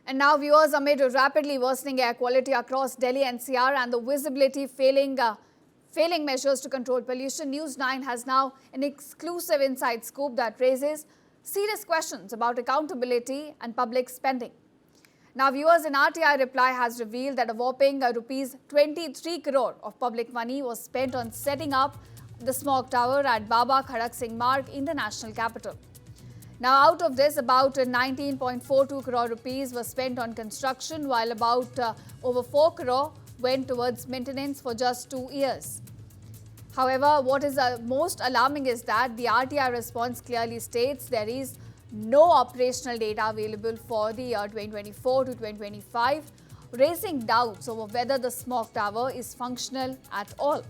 And now, viewers, amid rapidly worsening air quality across Delhi NCR and the visibility failing measures to control pollution, News9 has now an exclusive inside scoop that raises serious questions about accountability and public spending. Now, viewers, an RTI reply has revealed that a whopping rupees 23 crore of public money was spent on setting up the smog tower at Baba Khadak Singh Marg in the national capital. Now, out of this, about 19.42 crore rupees was spent on construction, while about over 4 crore went towards maintenance for just 2 years. However, what is most alarming is that the RTI response clearly states there is no operational data available for the year 2024 to 2025, raising doubts over whether the smog tower is functional at all.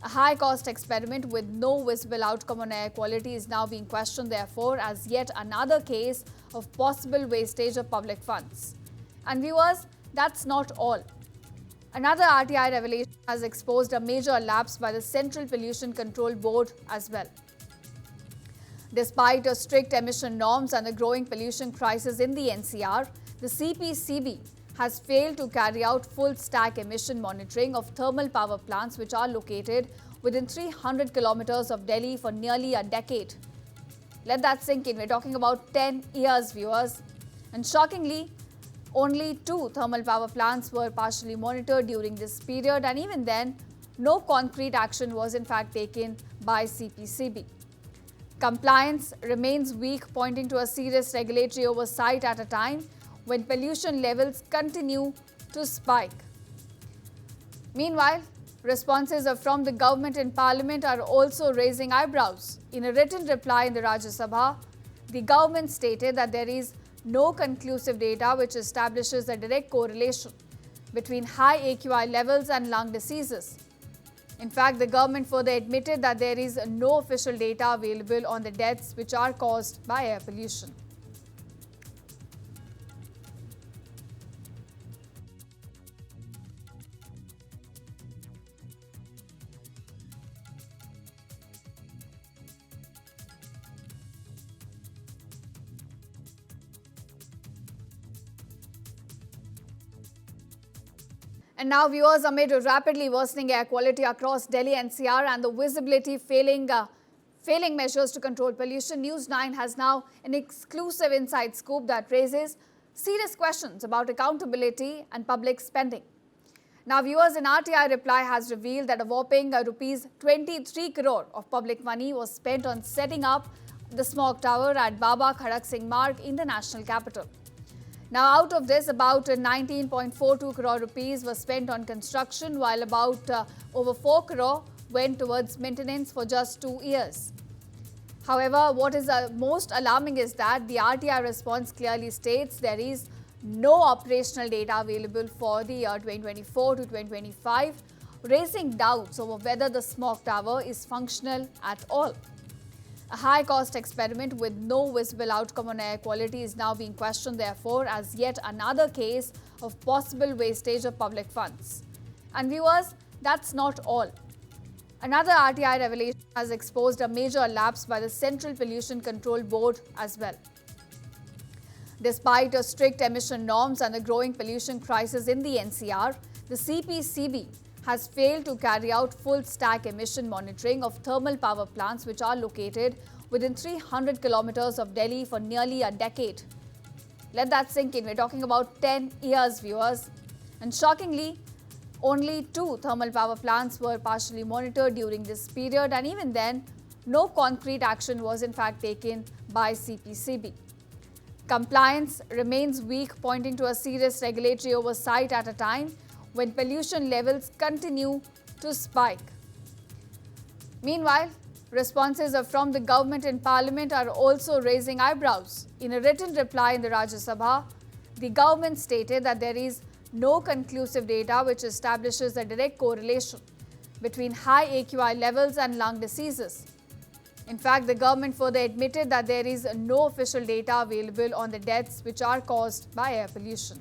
A high-cost experiment with no visible outcome on air quality is now being questioned, therefore, as yet another case of possible wastage of public funds. And viewers, that's not all. Another RTI revelation has exposed a major lapse by the Central Pollution Control Board as well. Despite strict emission norms and the growing pollution crisis in the NCR, the CPCB has failed to carry out full-stack emission monitoring of thermal power plants which are located within 300 kilometers of Delhi for nearly a decade. Let that sink in. We're talking about 10 years, viewers. And shockingly, only 2 thermal power plants were partially monitored during this period, and even then, no concrete action was in fact taken by CPCB. Compliance remains weak, pointing to a serious regulatory oversight at a time when pollution levels continue to spike. Meanwhile, responses from the government and parliament are also raising eyebrows. In a written reply in the Rajya Sabha, the government stated that there is no conclusive data which establishes a direct correlation between high AQI levels and lung diseases. In fact, the government further admitted that there is no official data available on the deaths which are caused by air pollution. And now, viewers, amid rapidly worsening air quality across Delhi NCR and the visibility failing measures to control pollution, News9 has now an exclusive inside scoop that raises serious questions about accountability and public spending. Now, viewers, an RTI reply has revealed that a whopping rupees 23 crore of public money was spent on setting up the smog tower at Baba Khadak Singh Marg in the national capital. Now, out of this, about 19.42 crore rupees was spent on construction, while about over 4 crore went towards maintenance for just 2 years. However, what is most alarming is that the RTI response clearly states there is no operational data available for the year 2024 to 2025, raising doubts over whether the smog tower is functional at all. A high-cost experiment with no visible outcome on air quality is now being questioned, therefore, as yet another case of possible wastage of public funds. And viewers, that's not all. Another RTI revelation has exposed a major lapse by the Central Pollution Control Board as well. Despite strict emission norms and the growing pollution crisis in the NCR, the CPCB has failed to carry out full-stack emission monitoring of thermal power plants which are located within 300 kilometers of Delhi for nearly a decade. Let that sink in. We're talking about 10 years, viewers. And shockingly, only 2 thermal power plants were partially monitored during this period, and even then, no concrete action was in fact taken by CPCB. Compliance remains weak, pointing to a serious regulatory oversight at a time when pollution levels continue to spike. Meanwhile, responses from the government and parliament are also raising eyebrows. In a written reply in the Rajya Sabha, the government stated that there is no conclusive data which establishes a direct correlation between high AQI levels and lung diseases. In fact, the government further admitted that there is no official data available on the deaths which are caused by air pollution.